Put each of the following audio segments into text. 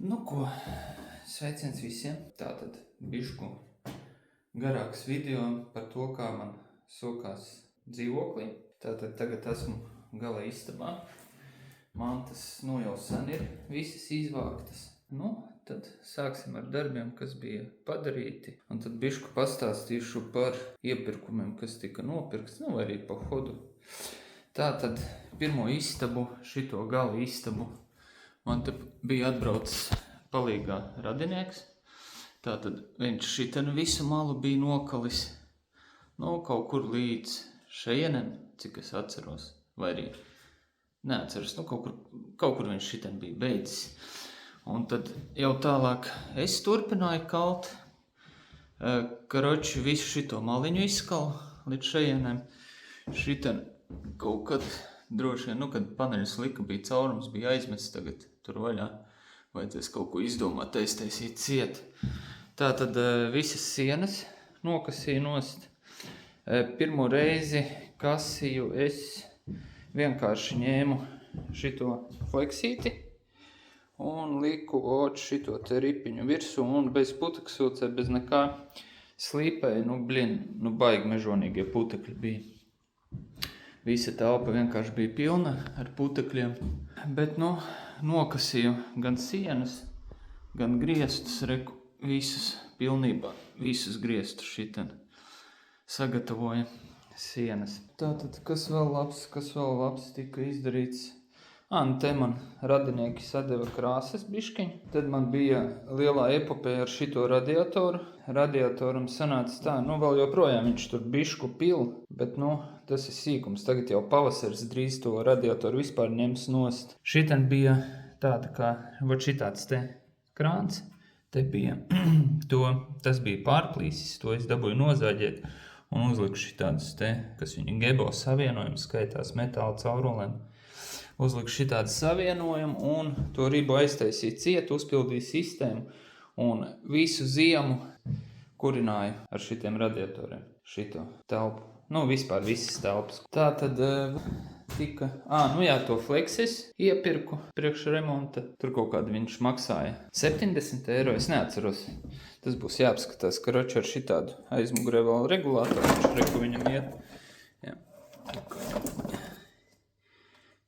Nu ko, sveiciens visiem. Tātad bišku garāks video par to, kā man sokās dzīvoklī. Tātad tagad esmu gala istabā. Mantas jau sen ir visas izvāktas. Tad sāksim ar darbiem, kas bija padarīti. Un tad bišku pastāstīšu par iepirkumiem, kas tika nopirkts, vai arī pa hodu. Tātad pirmo istabu, šito gala istabu, man te bija atbraucis palīgā radinieks. Tātad viņš šitenu visu malu bija nokalis, kaut kur līdz šeienem, cik es atceros, vai arī neatceros, kaut kur viņš šiten bija beidzis. Un tad jau tālāk es turpināju kalt, karoči visu šito maliņu izskalu līdz šeienem. Šiten kaut kad droši vien, kad paneļus lika, bija caurums, bija aizmests, tagad tur vaļā. Vajadzēs kaut ko izdomāt, taisīt ciet. Tātad visas sienas nokasīju nost. Pirmo reizi kasīju es vienkārši ņēmu šito fleksīti un liku šito te ripiņu virsū un bez putekļsūcē, bez nekā slīpēju. Baigi mežonīgie putekļi bija. Visa telpa vienkārši bija pilna ar putekļiem. Bet, nokasīju gan sienas, gan griestus, visus pilnībā, visus griestus šiten sagatavoja sienas. Tātad, kas vēl labs tika izdarīts? Te man radinieki sadeva krāsas biškiņ. Tad man bija lielā epopēja ar šito radiatoru. Radiatoram sanāca tā, vēl joprojām viņš tur bišku pil, bet, tas ir sīkums. Tagad jau pavasaris drīz to radiatoru vispār ņems nost. Šiten bija tāda kā, šitāds te krāns. Te bija, tas bija pārplīsis, to es dabūju nozāģēt un uzliku šitādas te, kas viņa gebo savienojums, skaitās metāla caurulēm. Uzliku šitādu savienojumu un to ribu aiztaisīju ciet, uzpildīju sistēmu un visu ziemu kurināju ar šitiem radiatoriem, šito telpu. Vispār visas telpas. Tā tad tika, to fleksis iepirku priekš remonta. Tur kaut kādu viņš maksāja 70 eiro, es neatceros. Tas būs jāapskatās, karoči ar šitādu aizmugurē vēl regulātoru, viņš viņam iet. Jā.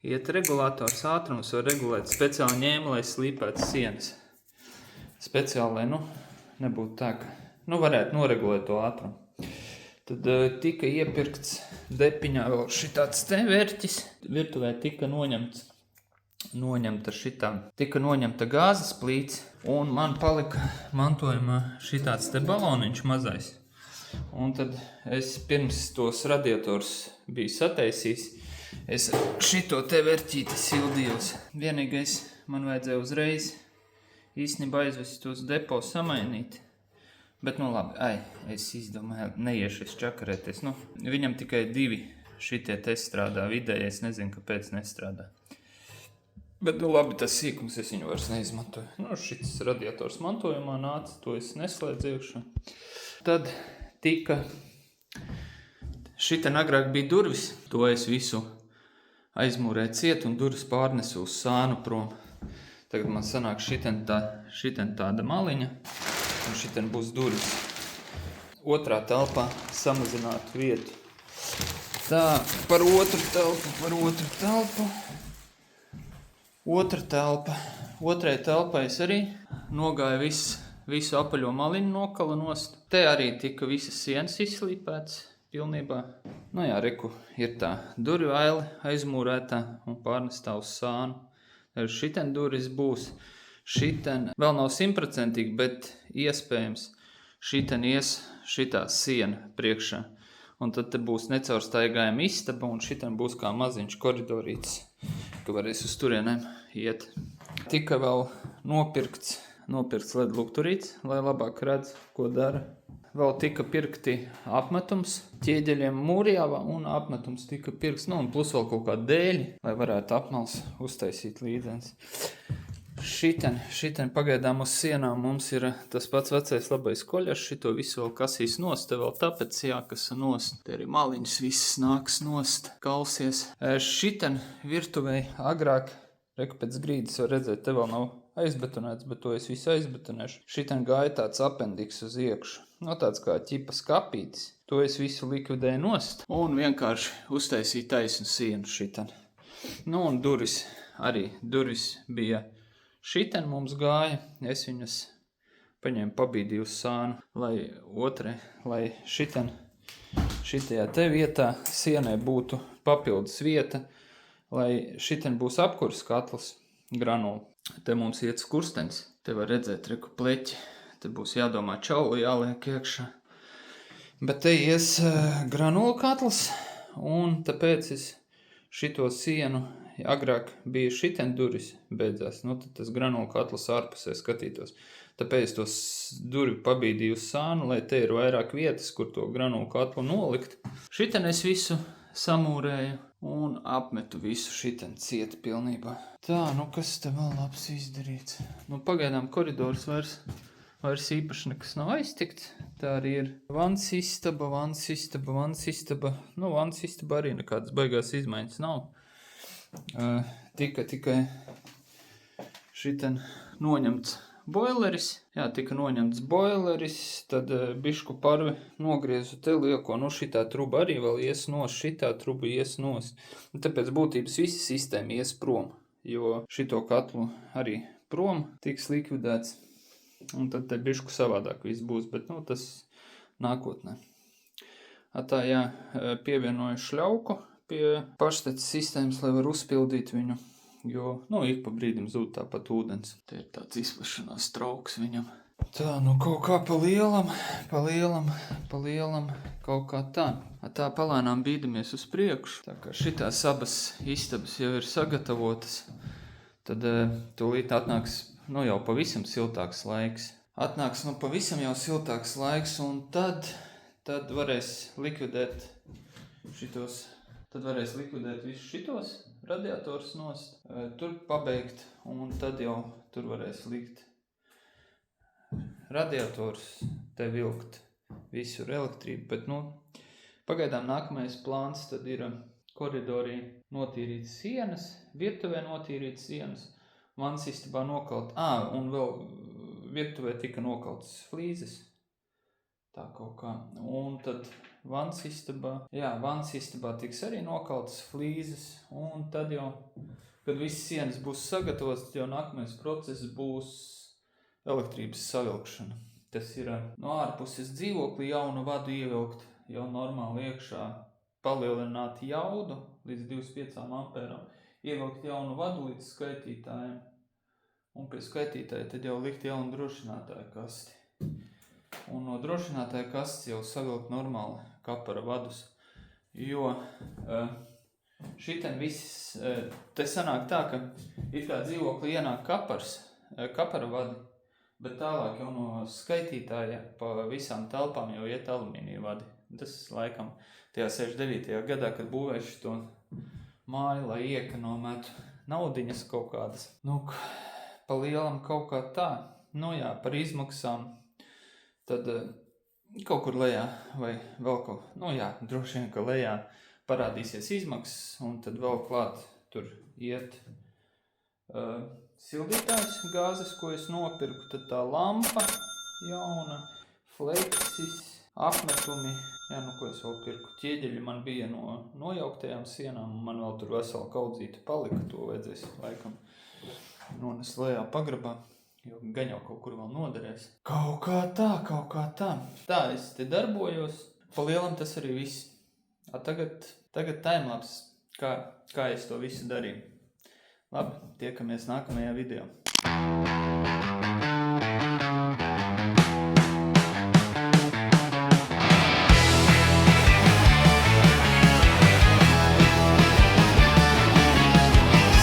Iet regulātors ātrums var regulēt. Speciāli ņēma, lai slīpētu sienas. Speciāli, lai nebūtu tā, ka varētu noregulēt to ātrumu. Tad tika iepirkts depiņā vēl šitāds te vērķis. Virtuvē tika noņemta šitā. Tika noņemta gāzes plīts un man palika mantojumā šitāds te baloniņš mazais. Un tad es pirms tos radiators biju sataisījis. Es šito te vērķīti sildījos. Vienīgais man vajadzēja uzreiz īstenībā aizvest tos depo samainīt. Bet labi, es izdomāju, neiešu es čakarēties. Viņam tikai 2 šitie te strādā vidēji, es nezinu, kāpēc nestrādā. Bet labi, tas sīkums es viņu vairs neizmantoju. Šis radiators mantojumā nāca, to es neslēdzējušu. Tad tika, šiten agrāk bija durvis, to es visu aizmūrēju ciet un durvis pārnesu uz sānu prom. Tagad man sanāk šiten tāda maliņa. Un šitien būs durvis. Otrā telpā samazinātu vietu. Tā, par otru telpu. Otra telpa. Otrai telpai es arī nogāju visu apaļo maliņu nokala nost. Te arī tika visas sienas izslīpētas pilnībā. Ir tā durvju aile aizmūrētā un pārnestā uz sānu. Šitien durvis būs. Šiten vēl nav 100%, bet iespējams šiten ies šitā siena priekšā. Un tad te būs necaurstaigājama istaba un šiten būs kā maziņš koridorītis, ka varēs uz turienēm iet. Tika vēl nopirkts LED lukturīts, lai labāk redz, ko dara. Vēl tika pirkti apmetums ķieģeļiem mūrjāvā un apmetums tika pirkts, un plus vēl kaut kā dēļi, lai varētu apmals uztaisīt līdzens. Šiten pagaidām uz sienām mums ir tas pats vecais labais koļašs, šito visu vēl kasīs nost, te vēl tāpēc jākasa nost. Te arī maliņas visas nāks nost, kalsies. Šiten virtuvei agrāk, pēc grīdas var redzēt, te vēl nav aizbetonēts, bet to es visu aizbetonēšu. Šitan gāja tāds apendiks uz iekšu. No tāds kā ķipa skapītis. To es visu likvidēju nost. Un vienkārši uztaisīju taisnu sienu šitan. Nu un duris arī. Duris bija šitan mums gāja. Es viņas paņēmu pabīdīju uz sānu, lai šitajā te vietā sienai būtu papildus vieta, lai šitan būs apkurs katls granulu. Te mums iet skurstenis. Te var redzēt reku pleķi. Te būs jādomā čauli jāliek iekšā. Bet te ies granulu katls, un tāpēc es šito sienu, agrāk bija šiten duris beidzās, nu tad tas granulu katls ārpusē skatītos. Tāpēc tos durvi pabīdīju uz sānu, lai te ir vairāk vietas, kur to granulu katlu nolikt. Šiten es visu samūrēju un apmetu visu šiten cieti pilnībā. Tā, nu kas te vēl labs izdarīts? Nu pagaidām koridors vairs īpaši nekas nav aiztikts. Tā arī ir vans istaba. Nu, vans istaba arī nekādas baigās izmaiņas nav. Tikai šiten noņemts boileris. Jā, tika noņemts boileris, tad bišku parvi nogriezu te lieko. Nu, šitā truba arī vēl ies nos, šitā truba ies nos. Un tāpēc būtības visi sistēma ies prom, jo šito katlu arī prom tiks likvidēts. Un tad te bišku savādāk viss būs, bet nu, tas nākotnē. Tā jā, pievienoju šļauku pie pašteces sistēmas, lai var uzpildīt viņu. Jo, nu, ik pa brīdim zūd tāpat ūdens. Te ir tāds izplešanās trauks viņam. Tā, nu, kaut kā pa lielam, kaut kā tā. Tā palēnām bīdamies uz priekšu. Tā kā šitās abas istabas jau ir sagatavotas, tad tūlīt atnāks, nu, jau pavisam siltāks laiks. Un tad varēs likvidēt visus šitos radiators nost, tur pabeigt, un tad jau tur varēs likt radiators, te vilkt visur elektrību, bet, nu, pagaidām nākamais plāns tad ir koridorī notīrīt sienas, virtuvē notīrīt sienas, vans istabā nokalt, un vēl virtuvē tika nokaltas flīzes, tā kaut kā, un tad vans istabā tiks arī nokaltas flīzes, un tad jau, kad visas sienas būs sagatavotas, jau nākamais process būs elektrības savilkšana. Tas ir no ārpuses dzīvokli jaunu vadu ievilkt, jau normāli iekšā palielināt jaudu līdz 25 ampēram, ievilkt jaunu vadu līdz skaitītājiem, un pie skaitītāja tad jau likt jaunu drošinātāju kasti. Un no drošinātāja kastes jau savilkt normāli kapara vadus, jo šiten viss, te sanāk tā, ka it kā dzīvokli ienāk kapara vadi, bet tālāk jau no skaitītāja pa visām telpām jau iet alumīnija vadi. Tas laikam tajā 69. gadā, kad būvēšu to māju, lai iekonomētu naudiņas kaut kādas. Nu, pa lielam kaut kā tā, nu jā, par izmaksām, tad kaut kur lejā vai vēl kaut, nu jā, droši vien, ka lejā parādīsies izmaksas, un tad vēl klāt tur iet sildītājs gāzes, ko es nopirku, tad tā lampa jauna, fleksis, apmetumi, jā, nu ko es vēl pirku, ķieģeļi man bija no nojauktajām sienām, un man vēl tur vesela kaudzīta palika, to vajadzēs laikam nonest lejā pagrabā. Jo gan jau kaut kur vēl noderēs. Kaut kā tā. Tā, es te darbojos. Pa lielam tas arī viss. Tagad timelapse, kā es to visu darīju. Labi, tiekamies nākamajā video.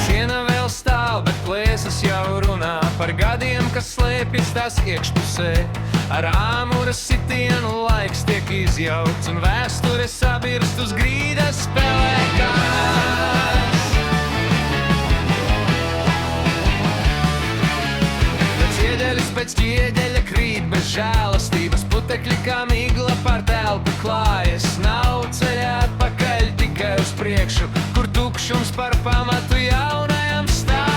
Siena vēl stāv, bet plēsas jau runā par gadiem, kas slēpjas tās iekšpusē. Ar āmura sitienu laiks tiek izjaukts un vēsture sabirst uz grīdas spēlēkās. Ķieģelis pēc ķieģeļa krīt bez žēlastības, putekļi kā migla pār telpu klājas. Nav ceļā atpakaļ, tikai uz priekšu, kur tukšums par pamatu jaunajam stājas.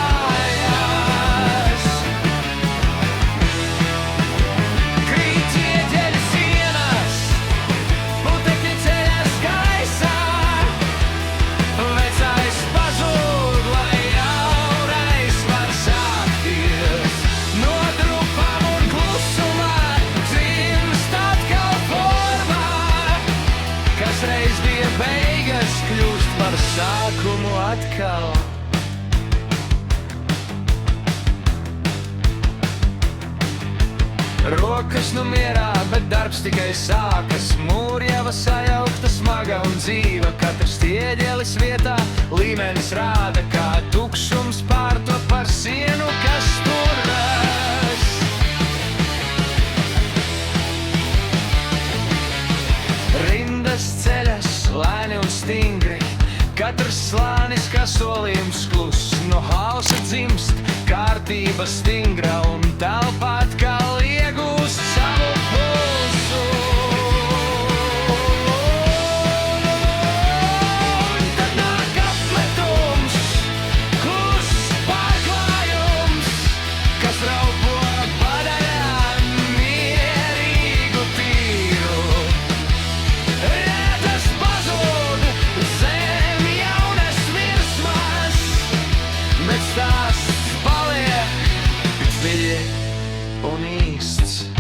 sākumu atkal. Rokas nu mierā, bet darbs tikai sākas. Mūrjava sajaukta, smaga un dzīva. Katrs ieģelis vietā, līmenis rāda, kā tukšums pārto par sienu, kas turas. Rindas ceļas, lēni un stingri. Katrs slānis kā solījums klus. No hausa dzimst kārtība stingra un telpā atkal iegūst savu pulsu. Un tad nāk apmetums, kluss pārklājums, kas raupo padaļām mierīgu tīru. Rētas pazūd zem jaunas virsmas, bet stāsts paliek dziļi un īsts.